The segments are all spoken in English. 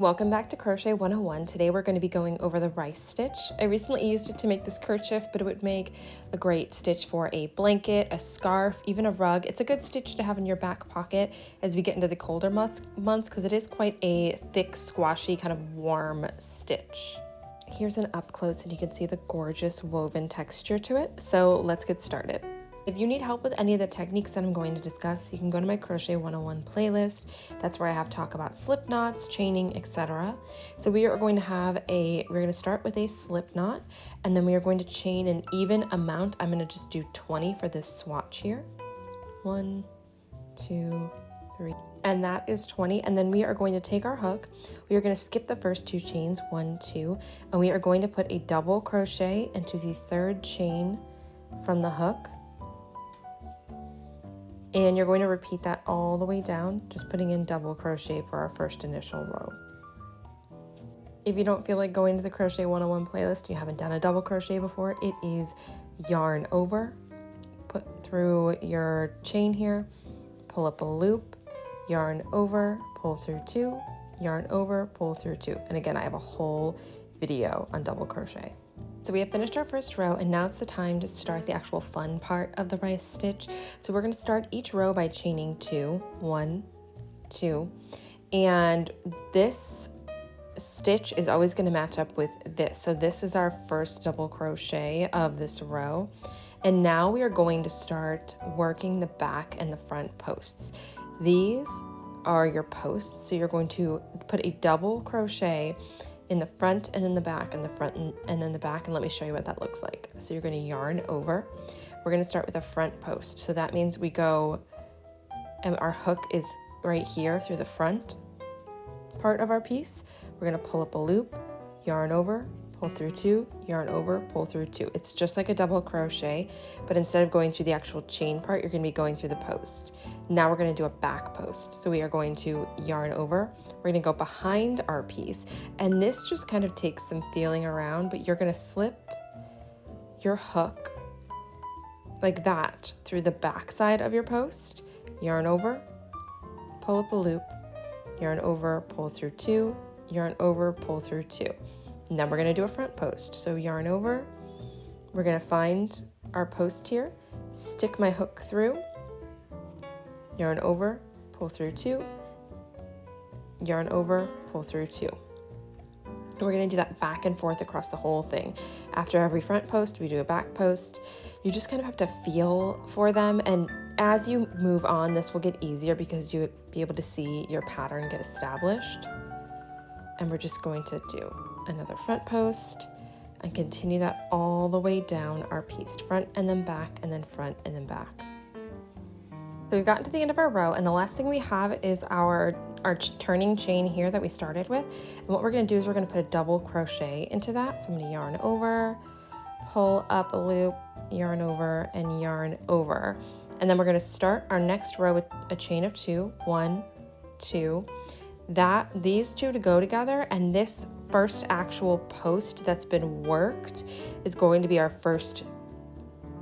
Welcome back to Crochet 101. Today we're going to be going over the rice stitch. I recently used it to make this kerchief, but it would make a great stitch for a blanket, a scarf, even a rug. It's a good stitch to have in your back pocket as we get into the colder months because it is quite a thick, squashy, kind of warm stitch. Here's an up close and you can see the gorgeous woven texture to it. So let's get started. If you need help with any of the techniques that I'm going to discuss, you can go to my Crochet 101 playlist. That's where I have talk about slip knots, chaining, etc. So we're going to start with a slip knot, and then we are going to chain an even amount. I'm going to just do 20 for this swatch here. 1, 2, 3. And that is 20. And then we are going to take our hook. We are going to skip the first 2 chains, 1, 2, and we are going to put a double crochet into the third chain from the hook. And you're going to repeat that all the way down, just putting in double crochet for our first initial row. If you don't feel like going to the Crochet 101 playlist, you haven't done a double crochet before, it is yarn over, put through your chain here, pull up a loop, yarn over, pull through 2, yarn over, pull through 2. And again, I have a whole video on double crochet. So we have finished our first row, and now it's the time to start the actual fun part of the rice stitch. So we're going to start each row by chaining 2, 1, 2, and this stitch is always going to match up with this. So this is our first double crochet of this row, and now we are going to start working the back and the front posts. These are your posts, so you're going to put a double crochet in the front and then the back and the front and then the back, and let me show you what that looks like. So you're going to yarn over. We're going to start with a front post. So that means we go, and our hook is right here through the front part of our piece. We're going to pull up a loop, yarn over, pull through 2, yarn over, pull through 2. It's just like a double crochet, but instead of going through the actual chain part, you're going to be going through the post. Now we're going to do a back post. So we are going to yarn over. We're going to go behind our piece, and this just kind of takes some feeling around, but you're going to slip your hook like that through the back side of your post, yarn over, pull up a loop, yarn over, pull through 2, yarn over, pull through 2. Now we're going to do a front post. So yarn over, we're going to find our post here, stick my hook through, yarn over, pull through 2, yarn over, pull through 2. And we're going to do that back and forth across the whole thing. After every front post, we do a back post. You just kind of have to feel for them, and as you move on, this will get easier because you'll be able to see your pattern get established. And we're just going to do another front post and continue that all the way down our piece, front and then back and then front and then back. So we've gotten to the end of our row, and the last thing we have is our turning chain here that we started with. And what we're going to do is we're going to put a double crochet into that. So I'm going to yarn over, pull up a loop, yarn over, and yarn over. And then we're going to start our next row with a chain of 2, 1, 2. These two to go together, and this first actual post that's been worked is going to be our first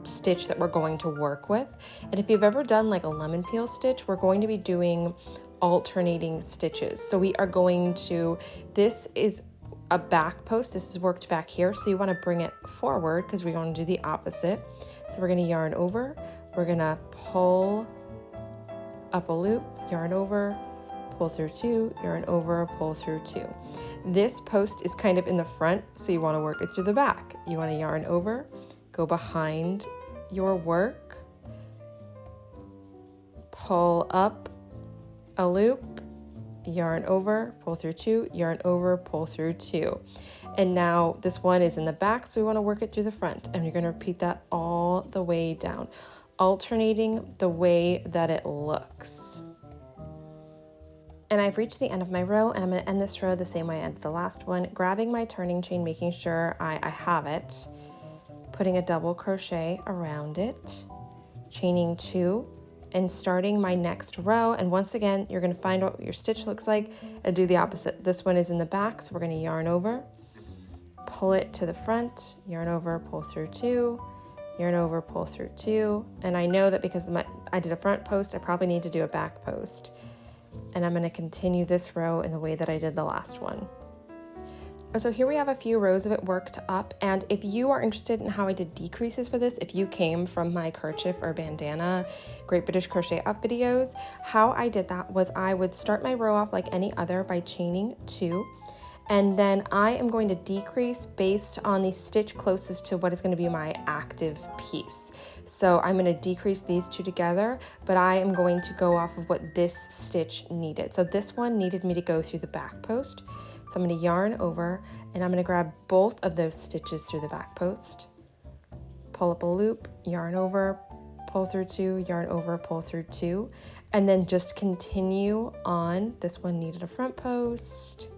stitch that we're going to work with. And if you've ever done like a lemon peel stitch, we're going to be doing alternating stitches. So we are going to, this is a back post, this is worked back here, so you want to bring it forward because we're going to do the opposite. So we're going to yarn over, we're going to pull up a loop, yarn over, pull through 2, yarn over, pull through 2. This post is kind of in the front, so you want to work it through the back. You want to yarn over, go behind your work, pull up a loop, yarn over, pull through 2, yarn over, pull through 2. And now this one is in the back, so we want to work it through the front, and you're going to repeat that all the way down, alternating the way that it looks. And I've reached the end of my row, and I'm going to end this row the same way I ended the last one, grabbing my turning chain, making sure I have it, putting a double crochet around it, chaining 2, and starting my next row. And once again, you're going to find what your stitch looks like and do the opposite. This one is in the back, so we're going to yarn over, pull it to the front, yarn over, pull through 2, yarn over, pull through 2. And I know that because I did a front post, I probably need to do a back post. And I'm going to continue this row in the way that I did the last one. And so here we have a few rows of it worked up, and if you are interested in how I did decreases for this, if you came from my kerchief or bandana Great British Crochet Up videos, how I did that was I would start my row off like any other by chaining 2, and then I am going to decrease based on the stitch closest to what is going to be my active piece. So I'm going to decrease these 2 together, but I am going to go off of what this stitch needed. So this one needed me to go through the back post. So I'm going to yarn over, and I'm going to grab both of those stitches through the back post, pull up a loop, yarn over, pull through 2, yarn over, pull through 2, and then just continue on. This one needed a front post.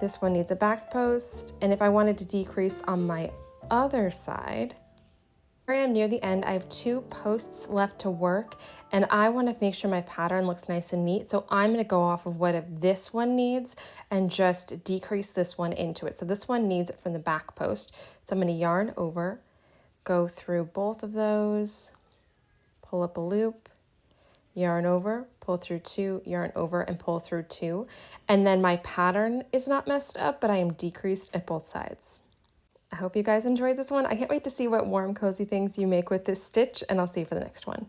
This one needs a back post, and if I wanted to decrease on my other side, here I am near the end. I have 2 posts left to work, and I want to make sure my pattern looks nice and neat. So I'm going to go off of what this one needs and just decrease this one into it. So this one needs it from the back post. So I'm going to yarn over, go through both of those, pull up a loop, yarn over, pull through 2, yarn over, and pull through 2. And then my pattern is not messed up, but I am decreased at both sides. I hope you guys enjoyed this one. I can't wait to see what warm, cozy things you make with this stitch, and I'll see you for the next one.